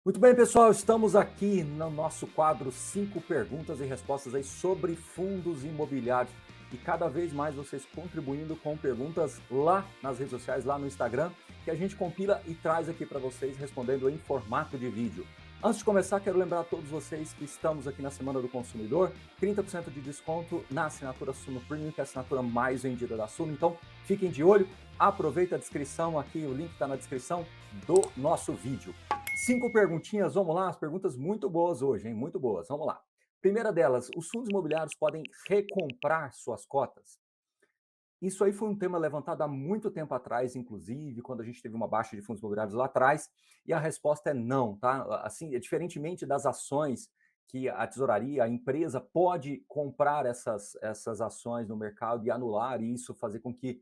Muito bem, pessoal, estamos aqui no nosso quadro 5 perguntas e respostas aí sobre fundos imobiliários. E cada vez mais vocês contribuindo com perguntas lá nas redes sociais, lá no Instagram, que a gente compila e traz aqui para vocês respondendo em formato de vídeo. Antes de começar, quero lembrar a todos vocês que estamos aqui na Semana do Consumidor, 30% de desconto na assinatura Suno Premium, que é a assinatura mais vendida da Suno. Então, fiquem de olho, aproveita a descrição aqui, o link está na descrição do nosso vídeo. 5 perguntinhas, vamos lá, as perguntas muito boas hoje, hein? Muito boas, vamos lá. Primeira delas, os fundos imobiliários podem recomprar suas cotas? Isso aí foi um tema levantado há muito tempo atrás, inclusive, quando a gente teve uma baixa de fundos imobiliários lá atrás, e a resposta é não, tá? Assim, diferentemente das ações que a tesouraria, a empresa pode comprar essas ações no mercado e anular, e isso fazer com que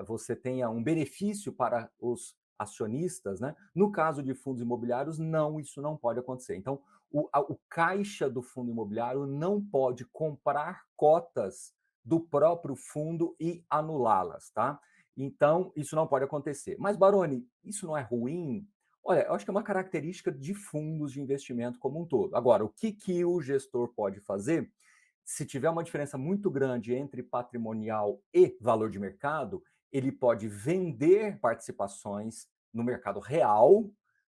você tenha um benefício para os acionistas, né? No caso de fundos imobiliários, não, isso não pode acontecer. Então, o caixa do fundo imobiliário não pode comprar cotas do próprio fundo e anulá-las, tá? Então, isso não pode acontecer. Mas, Baroni, isso não é ruim? Olha, eu acho que é uma característica de fundos de investimento como um todo. Agora, o que o gestor pode fazer? Se tiver uma diferença muito grande entre patrimonial e valor de mercado, ele pode vender participações no mercado real,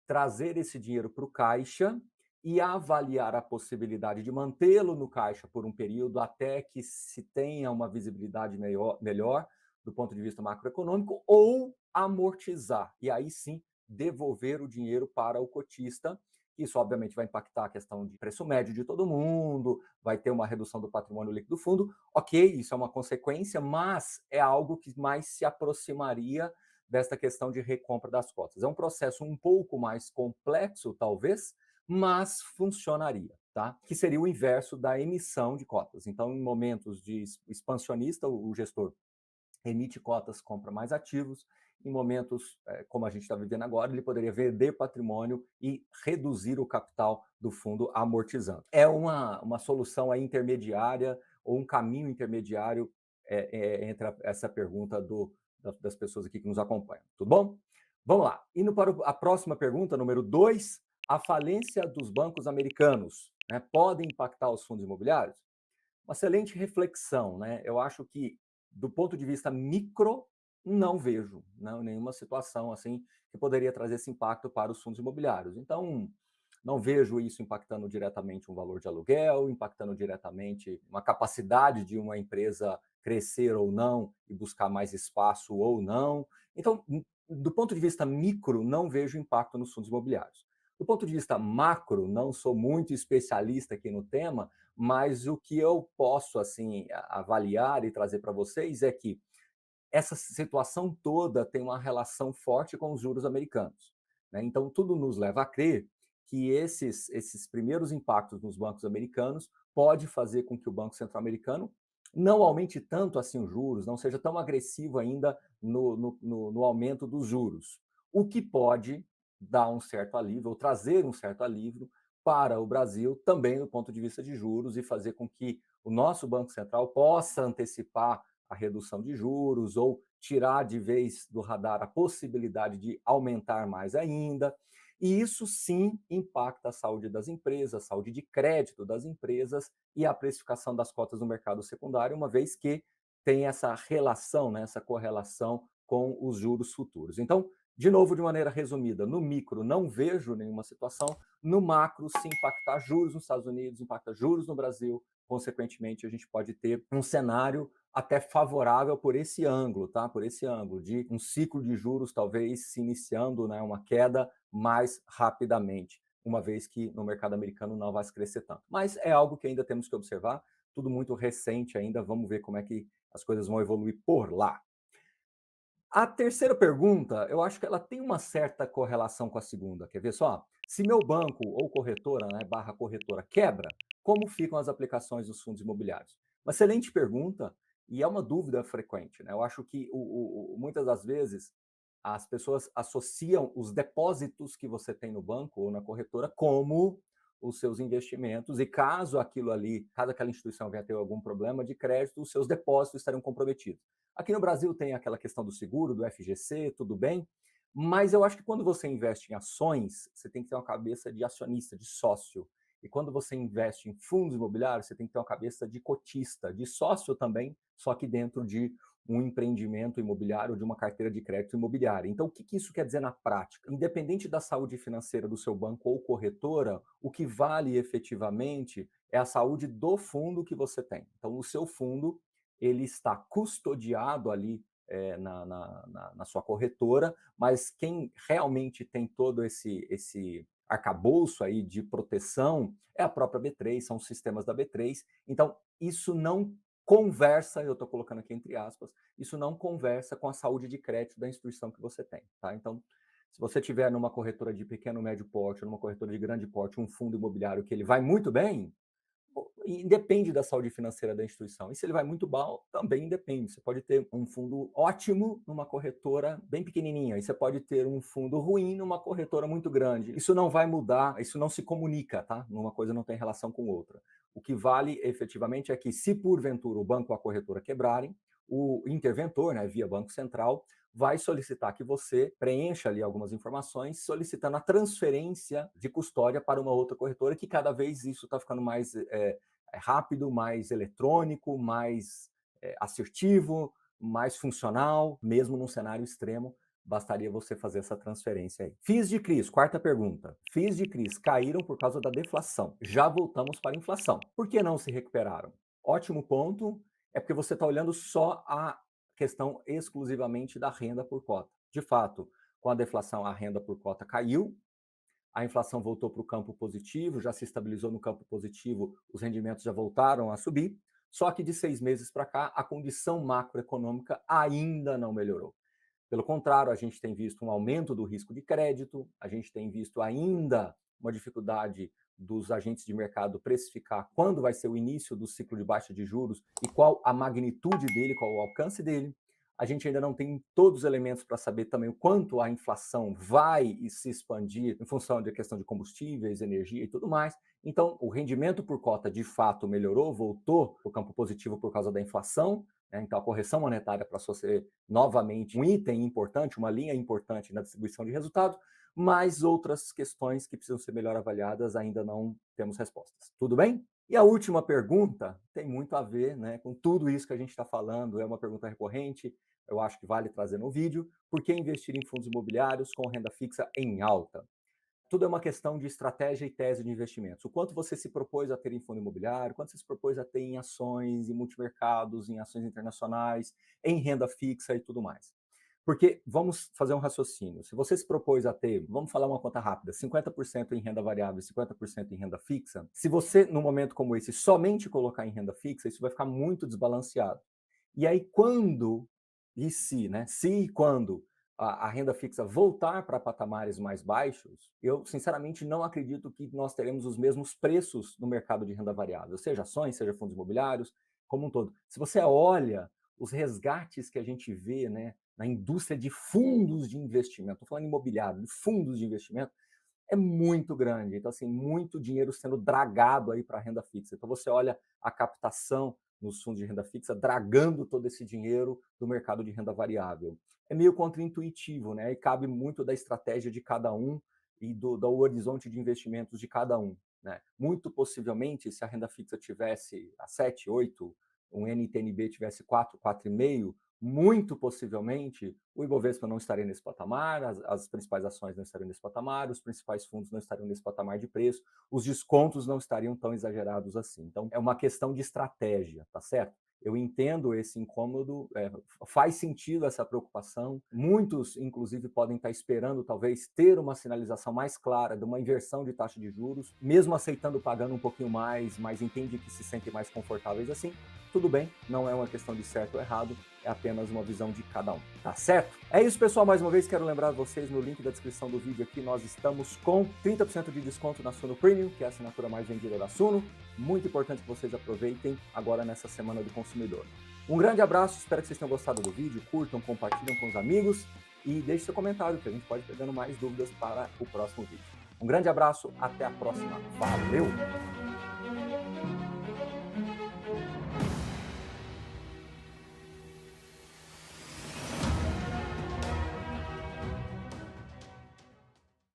trazer esse dinheiro para o caixa e avaliar a possibilidade de mantê-lo no caixa por um período até que se tenha uma visibilidade melhor do ponto de vista macroeconômico, ou amortizar, e aí sim devolver o dinheiro para o cotista. Isso, obviamente, vai impactar a questão de preço médio de todo mundo, vai ter uma redução do patrimônio líquido do fundo. Ok, isso é uma consequência, mas é algo que mais se aproximaria desta questão de recompra das cotas. É um processo um pouco mais complexo, talvez, mas funcionaria, tá? Que seria o inverso da emissão de cotas. Então, em momentos de expansionista, o gestor emite cotas, compra mais ativos. Em momentos como a gente está vivendo agora, ele poderia vender patrimônio e reduzir o capital do fundo amortizando. É uma solução aí intermediária ou um caminho intermediário entre essa pergunta das pessoas aqui que nos acompanham. Tudo bom? Vamos lá. Indo para a próxima pergunta, número 2, a falência dos bancos americanos, né, pode impactar os fundos imobiliários? Uma excelente reflexão, né? Eu acho que, do ponto de vista micro, não vejo, não, nenhuma situação assim que poderia trazer esse impacto para os fundos imobiliários. Então, não vejo isso impactando diretamente um valor de aluguel, impactando diretamente uma capacidade de uma empresa crescer ou não e buscar mais espaço ou não. Então, do ponto de vista micro, não vejo impacto nos fundos imobiliários. Do ponto de vista macro, não sou muito especialista aqui no tema, mas o que eu posso assim avaliar e trazer para vocês é que essa situação toda tem uma relação forte com os juros americanos, né? Então, tudo nos leva a crer que esses primeiros impactos nos bancos americanos pode fazer com que o Banco Central americano não aumente tanto assim os juros, não seja tão agressivo ainda no aumento dos juros, o que pode dar um certo alívio, ou trazer um certo alívio para o Brasil, também do ponto de vista de juros, e fazer com que o nosso Banco Central possa antecipar a redução de juros ou tirar de vez do radar a possibilidade de aumentar mais ainda. E isso sim impacta a saúde das empresas, a saúde de crédito das empresas e a precificação das cotas no mercado secundário, uma vez que tem essa relação, né, essa correlação com os juros futuros. Então, de novo, de maneira resumida, no micro não vejo nenhuma situação, no macro, se impactar juros nos Estados Unidos, impacta juros no Brasil, consequentemente, a gente pode ter um cenário até favorável por esse ângulo, tá? Por esse ângulo de um ciclo de juros talvez se iniciando, né, uma queda mais rapidamente, uma vez que no mercado americano não vai se crescer tanto. Mas é algo que ainda temos que observar, tudo muito recente ainda, vamos ver como é que as coisas vão evoluir por lá. A terceira pergunta, eu acho que ela tem uma certa correlação com a segunda. Quer ver só? Se meu banco ou corretora, né, barra corretora, quebra, como ficam as aplicações dos fundos imobiliários? Uma excelente pergunta e é uma dúvida frequente, né? Eu acho que muitas das vezes as pessoas associam os depósitos que você tem no banco ou na corretora como os seus investimentos, e caso aquilo ali, caso aquela instituição venha ter algum problema de crédito, os seus depósitos estarão comprometidos. Aqui no Brasil tem aquela questão do seguro, do FGC, tudo bem, Mas eu acho que quando você investe em ações, você tem que ter uma cabeça de acionista, de sócio. E quando você investe em fundos imobiliários, você tem que ter uma cabeça de cotista, de sócio também, só que dentro de um empreendimento imobiliário, de uma carteira de crédito imobiliária. Então, o que isso quer dizer na prática? Independente da saúde financeira do seu banco ou corretora, o que vale efetivamente é a saúde do fundo que você tem. Então, o seu fundo, ele está custodiado ali na sua corretora, mas quem realmente tem todo esse arcabouço aí de proteção é a própria B3, são os sistemas da B3. Então, isso não conversa, eu estou colocando aqui entre aspas, isso não conversa com a saúde de crédito da instituição que você tem, tá? Então, se você tiver numa corretora de pequeno, médio porte, numa corretora de grande porte, um fundo imobiliário que ele vai muito bem, independe da saúde financeira da instituição. E se ele vai muito mal, também independe. Você pode ter um fundo ótimo numa corretora bem pequenininha, e você pode ter um fundo ruim numa corretora muito grande. Isso não vai mudar, isso não se comunica, tá? Uma coisa não tem relação com outra. O que vale efetivamente é que, se porventura o banco ou a corretora quebrarem, o interventor, né, via Banco Central, vai solicitar que você preencha ali algumas informações, solicitando a transferência de custódia para uma outra corretora, que cada vez isso está ficando mais rápido, mais eletrônico, mais assertivo, mais funcional, mesmo num cenário extremo. Bastaria você fazer essa transferência aí. FIIs de CRIs, quarta pergunta. FIIs de CRIs caíram por causa da deflação. Já voltamos para a inflação. Por que não se recuperaram? Ótimo ponto. É porque você está olhando só a questão exclusivamente da renda por cota. De fato, com a deflação, a renda por cota caiu, a inflação voltou para o campo positivo, já se estabilizou no campo positivo, os rendimentos já voltaram a subir, só que de 6 meses para cá, a condição macroeconômica ainda não melhorou. Pelo contrário, a gente tem visto um aumento do risco de crédito, a gente tem visto ainda uma dificuldade dos agentes de mercado precificar quando vai ser o início do ciclo de baixa de juros e qual a magnitude dele, qual o alcance dele. A gente ainda não tem todos os elementos para saber também o quanto a inflação vai se expandir em função da questão de combustíveis, energia e tudo mais. Então, o rendimento por cota de fato melhorou, voltou para o campo positivo por causa da inflação, né? Então, a correção monetária passou a ser novamente um item importante, uma linha importante na distribuição de resultados, mas outras questões que precisam ser melhor avaliadas ainda não temos respostas. Tudo bem? E a última pergunta tem muito a ver, né, com tudo isso que a gente está falando, é uma pergunta recorrente, eu acho que vale trazer no vídeo. Por que investir em fundos imobiliários com renda fixa em alta? Tudo é uma questão de estratégia e tese de investimentos. O quanto você se propôs a ter em fundo imobiliário, quanto você se propôs a ter em ações, em multimercados, em ações internacionais, em renda fixa e tudo mais. Porque vamos fazer um raciocínio. Se você se propôs a ter, vamos falar uma conta rápida, 50% em renda variável e 50% em renda fixa, se você, num momento como esse, somente colocar em renda fixa, isso vai ficar muito desbalanceado. E aí, quando e se, né? Se e quando a renda fixa voltar para patamares mais baixos, eu sinceramente não acredito que nós teremos os mesmos preços no mercado de renda variável, seja ações, seja fundos imobiliários, como um todo. Se você olha os resgates que a gente vê, né, na indústria de fundos de investimento, estou falando imobiliário, de fundos de investimento, é muito grande. Então, assim, muito dinheiro sendo dragado aí para a renda fixa. Então, você olha a captação nos fundos de renda fixa, dragando todo esse dinheiro do mercado de renda variável. É meio contraintuitivo, né? E cabe muito da estratégia de cada um e do horizonte de investimentos de cada um, né? Muito possivelmente, se a renda fixa tivesse a 7, 8, um NTNB tivesse 4, 4,5, muito possivelmente o Ibovespa não estaria nesse patamar, as principais ações não estariam nesse patamar, os principais fundos não estariam nesse patamar de preço, os descontos não estariam tão exagerados assim. Então, é uma questão de estratégia, tá certo? Eu entendo esse incômodo, faz sentido essa preocupação. Muitos, inclusive, podem estar esperando, talvez, ter uma sinalização mais clara de uma inversão de taxa de juros, mesmo aceitando pagando um pouquinho mais, mas entende que se sentem mais confortáveis assim. Tudo bem, não é uma questão de certo ou errado, é apenas uma visão de cada um, tá certo? É isso, pessoal, mais uma vez quero lembrar vocês, no link da descrição do vídeo aqui, nós estamos com 30% de desconto na Suno Premium, que é a assinatura mais vendida da Suno. Muito importante que vocês aproveitem agora nessa Semana do Consumidor. Um grande abraço, espero que vocês tenham gostado do vídeo, curtam, compartilhem com os amigos e deixe seu comentário, que a gente pode ir pegando mais dúvidas para o próximo vídeo. Um grande abraço, até a próxima, valeu!